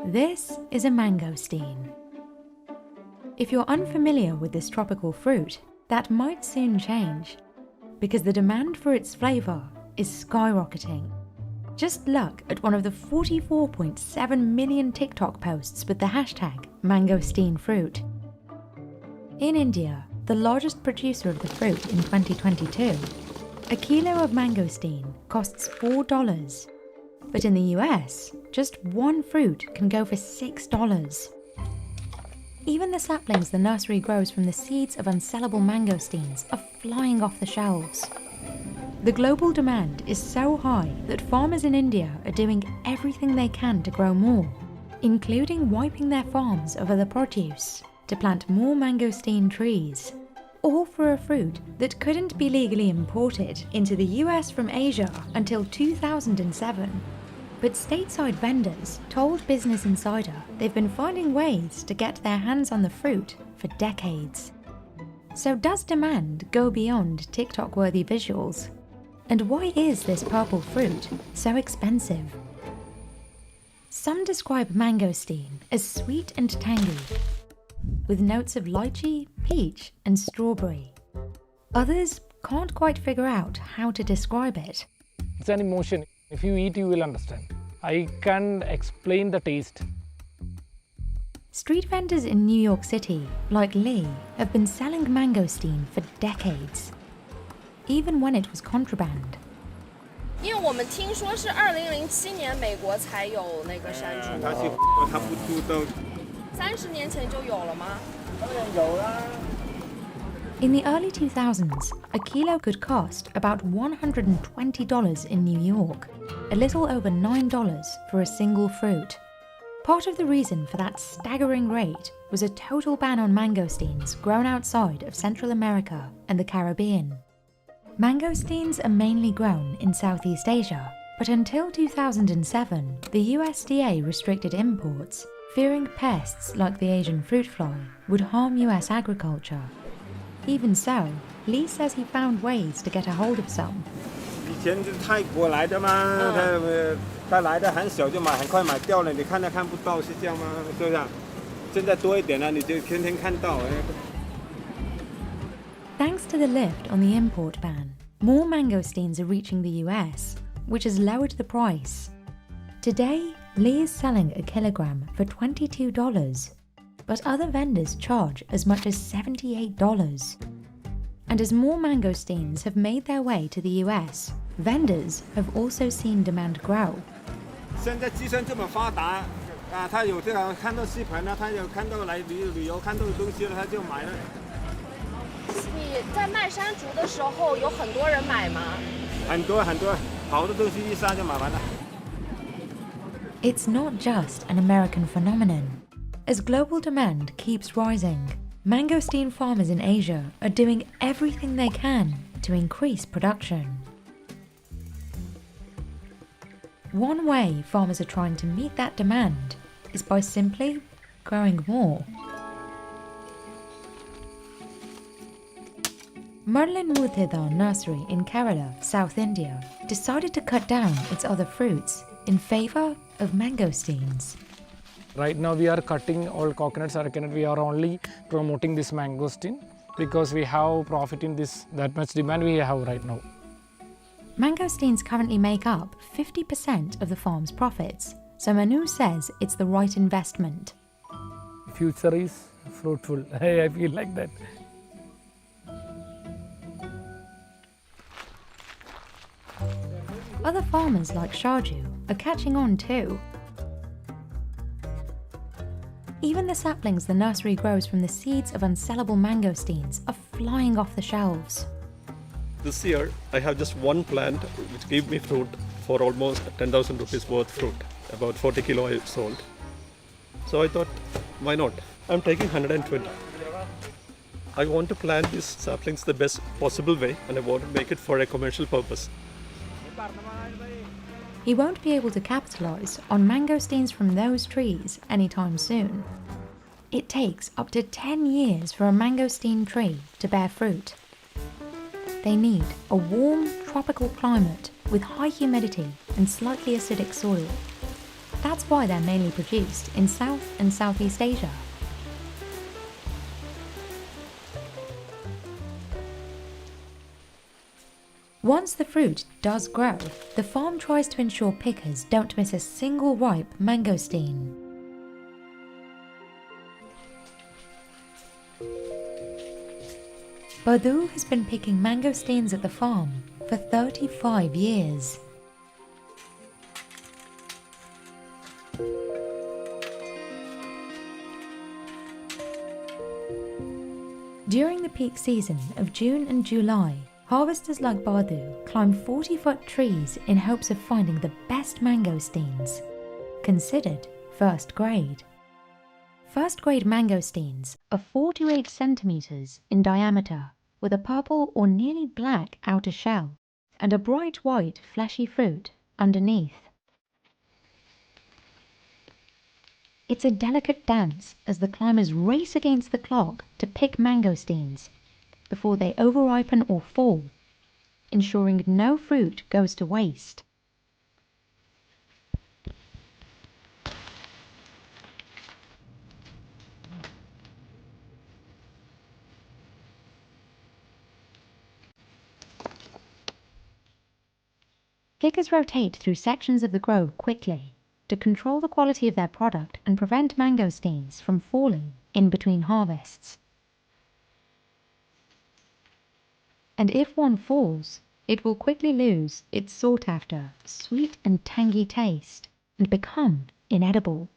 This is a mangosteen. If you're unfamiliar with this tropical fruit, that might soon change, because the demand for its flavour is skyrocketing. Just look at one of the 44.7 million TikTok posts with the hashtag mangosteen fruit. In India, the largest producer of the fruit in 2022, a kilo of mangosteen costs $4. But in the US, just one fruit can go for $6. Even the saplings the nursery grows from the seeds of unsellable mangosteens are flying off the shelves. The global demand is so high that farmers in India are doing everything they can to grow more, including wiping their farms of other produce to plant more mangosteen trees, all for a fruit that couldn't be legally imported into the US from Asia until 2007. But stateside vendors told Business Insider they've been finding ways to get their hands on the fruit for decades. So does demand go beyond TikTok-worthy visuals? And why is this purple fruit so expensive? Some describe mangosteen as sweet and tangy, with notes of lychee, peach and strawberry. Others can't quite figure out how to describe it. It's an emotion. If you eat, you will understand. I can't explain the taste. Street vendors in New York City, like Lee, have been selling mangosteen for decades, even when it was contraband. 因为我们听说是2007年美国才有那个山竹。它不出都30年前就有了吗？当然有啦。 In the early 2000s, a kilo could cost about $120 in New York, a little over $9 for a single fruit. Part of the reason for that staggering rate was a total ban on mangosteens grown outside of Central America and the Caribbean. Mangosteens are mainly grown in Southeast Asia, but until 2007, the USDA restricted imports, fearing pests like the Asian fruit fly would harm US agriculture. Even so, Lee says he found ways to get a hold of some. 以前是泰国来的嘛，他来的很小就买，很快买掉了。你看都看不到，是这样吗？是不是？现在多一点了，你就天天看到。Thanks to the lift on the import ban, more mangosteens are reaching the US, which has lowered the price. Today, Lee is selling a kilogram for $22. But other vendors charge as much as $78. And as more mangosteens have made their way to the US, vendors have also seen demand grow. 现在计算这么发达啊，他有这个看到视频了，他有看到来旅游看到东西了，他就买了。你在卖山竹的时候有很多人买吗？很多，好多东西一杀就买完了。It's not just an American phenomenon. As global demand keeps rising, mangosteen farmers in Asia are doing everything they can to increase production. One way farmers are trying to meet that demand is by simply growing more. Merlin Murtidar Nursery in Kerala, South India, decided to cut down its other fruits in favour of mangosteens. Right now we are cutting all coconuts, we are only promoting this mangosteen because we have profit in this, that much demand we have right now. Mangosteens currently make up 50% of the farm's profits, so Manu says it's the right investment. Future is fruitful, I feel like that. Other farmers like Shaju are catching on too. Even the saplings the nursery grows from the seeds of unsellable mangosteens are flying off the shelves. This year, I have just one plant which gave me fruit for almost 10,000 rupees worth fruit. About 40 kilo I sold. So I thought, why not? I'm taking 120. I want to plant these saplings the best possible way and I want to make it for a commercial purpose. He won't be able to capitalise on mangosteens from those trees anytime soon. It takes up to 10 years for a mangosteen tree to bear fruit. They need a warm, tropical climate with high humidity and slightly acidic soil. That's why they're mainly produced in South and Southeast Asia. Once the fruit does grow, the farm tries to ensure pickers don't miss a single ripe mangosteen. Badhu has been picking mangosteens at the farm for 35 years. During the peak season of June and July, harvesters like Badhu climb 40-foot trees in hopes of finding the best mangosteens, considered first grade. First grade mangosteens are 4 to 8 centimeters in diameter, with a purple or nearly black outer shell and a bright white fleshy fruit underneath. It's a delicate dance as the climbers race against the clock to pick mangosteens before they overripen or fall, ensuring no fruit goes to waste. Pickers rotate through sections of the grove quickly to control the quality of their product and prevent mangosteens from falling in between harvests. And if one falls, it will quickly lose its sought-after sweet and tangy taste and become inedible.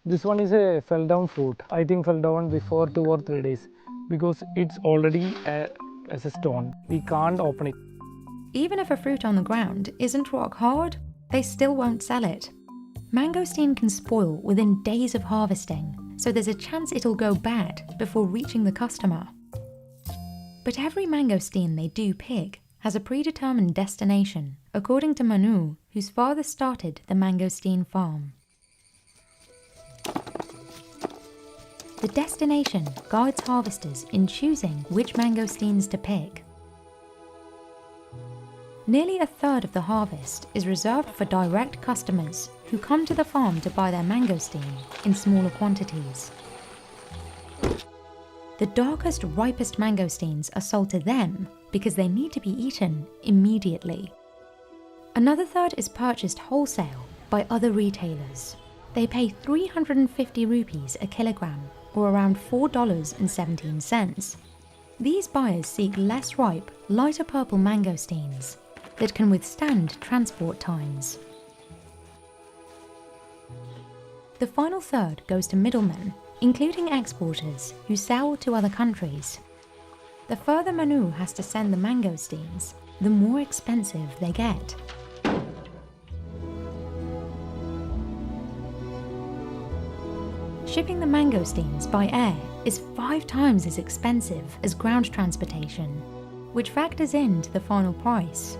This one is a fell down fruit. I think fell down before 2 or 3 days because it's already as a stone. We can't open it. Even if a fruit on the ground isn't rock hard, they still won't sell it. Mangosteen can spoil within days of harvesting, so there's a chance it'll go bad before reaching the customer. But every mangosteen they do pick has a predetermined destination, according to Manu, whose father started the mangosteen farm. The destination guides harvesters in choosing which mangosteens to pick. Nearly a third of the harvest is reserved for direct customers who come to the farm to buy their mangosteen in smaller quantities. The darkest, ripest mangosteens are sold to them because they need to be eaten immediately. Another third is purchased wholesale by other retailers. They pay 350 rupees a kilogram, or around $4.17. These buyers seek less ripe, lighter purple mangosteens that can withstand transport times. The final third goes to middlemen, including exporters who sell to other countries. The further Manu has to send the mangosteens, the more expensive they get. Shipping the mangosteens by air is 5 times as expensive as ground transportation, which factors into the final price.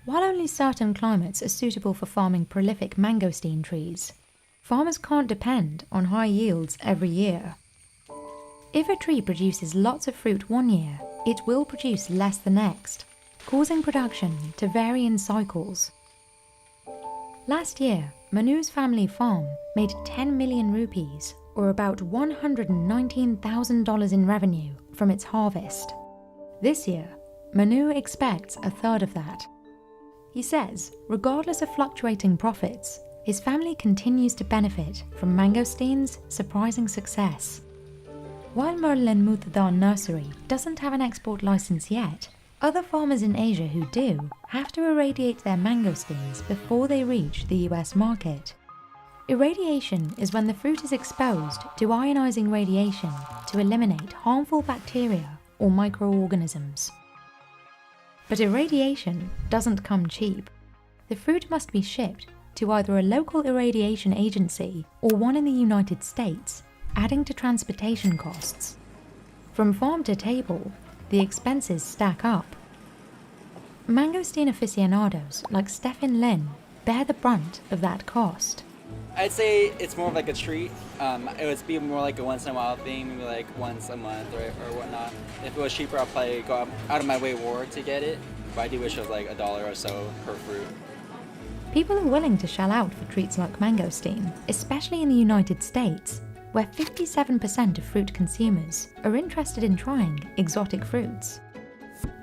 While only certain climates are suitable for farming prolific mangosteen trees, farmers can't depend on high yields every year. If a tree produces lots of fruit one year, it will produce less the next, causing production to vary in cycles. Last year, Manu's family farm made 10 million rupees, or about $119,000 in revenue from its harvest. This year, Manu expects a third of that. He says, regardless of fluctuating profits, his family continues to benefit from mangosteen's surprising success. While Merlin Mutadar Nursery doesn't have an export license yet, other farmers in Asia who do have to irradiate their mangosteens before they reach the US market. Irradiation is when the fruit is exposed to ionizing radiation to eliminate harmful bacteria or microorganisms. But irradiation doesn't come cheap. The fruit must be shipped to either a local irradiation agency or one in the United States, adding to transportation costs. From farm to table, the expenses stack up. Mangosteen aficionados like Stefan Lin bear the brunt of that cost. I'd say it's more of like a treat. It would be more like a once in a while thing, maybe like once a month or whatnot. If it was cheaper, I'll probably go out of my way more to get it. But I do wish it was like $1 or so per fruit. People are willing to shell out for treats like mangosteen, especially in the United States, where 57% of fruit consumers are interested in trying exotic fruits.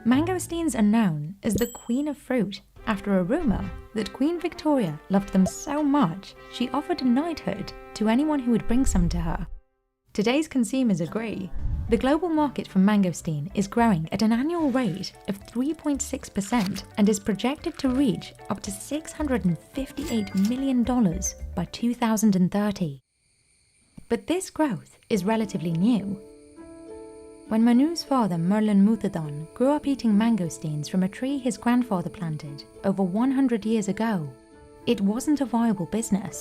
Mangosteens are known as the queen of fruit after a rumour that Queen Victoria loved them so much she offered a knighthood to anyone who would bring some to her. Today's consumers agree. The global market for mangosteen is growing at an annual rate of 3.6% and is projected to reach up to $658 million by 2030. But this growth is relatively new. When Manu's father Merlin Muthadon grew up eating mangosteens from a tree his grandfather planted over 100 years ago, it wasn't a viable business.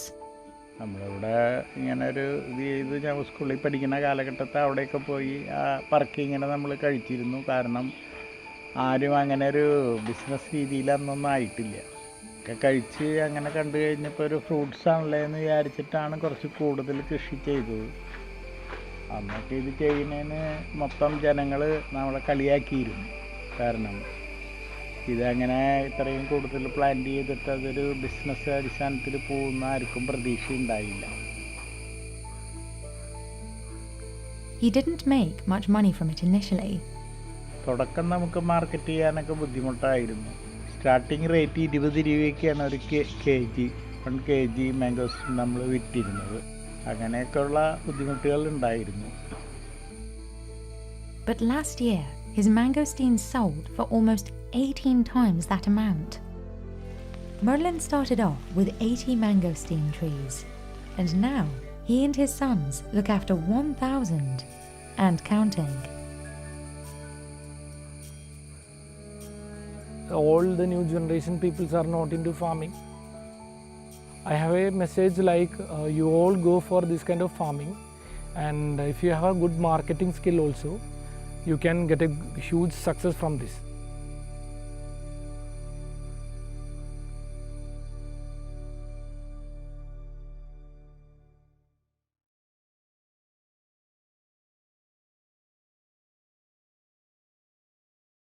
നമ്മളിവിടെ ഇങ്ങനെ ഒരു ഇത് ചെയ്ത് ഞാൻ സ്കൂളിൽ പഠിക്കുന്ന കാലഘട്ടത്തിൽ അവിടെയൊക്കെ പോയി ആ പറക്കി ഇങ്ങനെ നമ്മൾ കഴിച്ചിരുന്നു. കാരണം ആരും അങ്ങനെ ഒരു ബിസിനസ് രീതിയിൽ അന്നൊന്നും ആയിട്ടില്ല. ഒക്കെ കഴിച്ച് അങ്ങനെ കണ്ടു കഴിഞ്ഞപ്പോൾ ഒരു ഫ്രൂട്ട്സ് ആണല്ലേ എന്ന് വിചാരിച്ചിട്ടാണ് കുറച്ച് കൂടുതൽ കൃഷി ചെയ്തത്. അന്നൊക്കെ ഇത് ചെയ്യുന്നതിന് മൊത്തം ജനങ്ങൾ നമ്മളെ കളിയാക്കിയിരുന്നു. കാരണം ഇതങ്ങനെ ഇത്രയും കൂടുതൽ പ്ലാൻ ചെയ്തിട്ട് അതൊരു ബിസിനസ് അടിസ്ഥാനത്തിൽ പോകുന്ന ആർക്കും പ്രതീക്ഷയുണ്ടായില്ല. He didn't make much money from it initially. തുടക്കം നമുക്ക് മാർക്കറ്റ് ചെയ്യാനൊക്കെ ബുദ്ധിമുട്ടായിരുന്നു. സ്റ്റാർട്ടിങ് റേറ്റ് 20 രൂപയ്ക്കാണ് ഒരു1 kg മാംഗോസ് നമ്മൾ വിറ്റിരുന്നത്. അങ്ങനെയൊക്കെയുള്ള ബുദ്ധിമുട്ടുകൾ ഉണ്ടായിരുന്നു. But last year, his mangosteens sold for almost 18 times that amount. Merlin started off with 80 mangosteen trees, and now he and his sons look after 1,000 and counting. All the new generation peoples are not into farming. I have a message like you all go for this kind of farming, and if you have a good marketing skill also, you can get a huge success from this.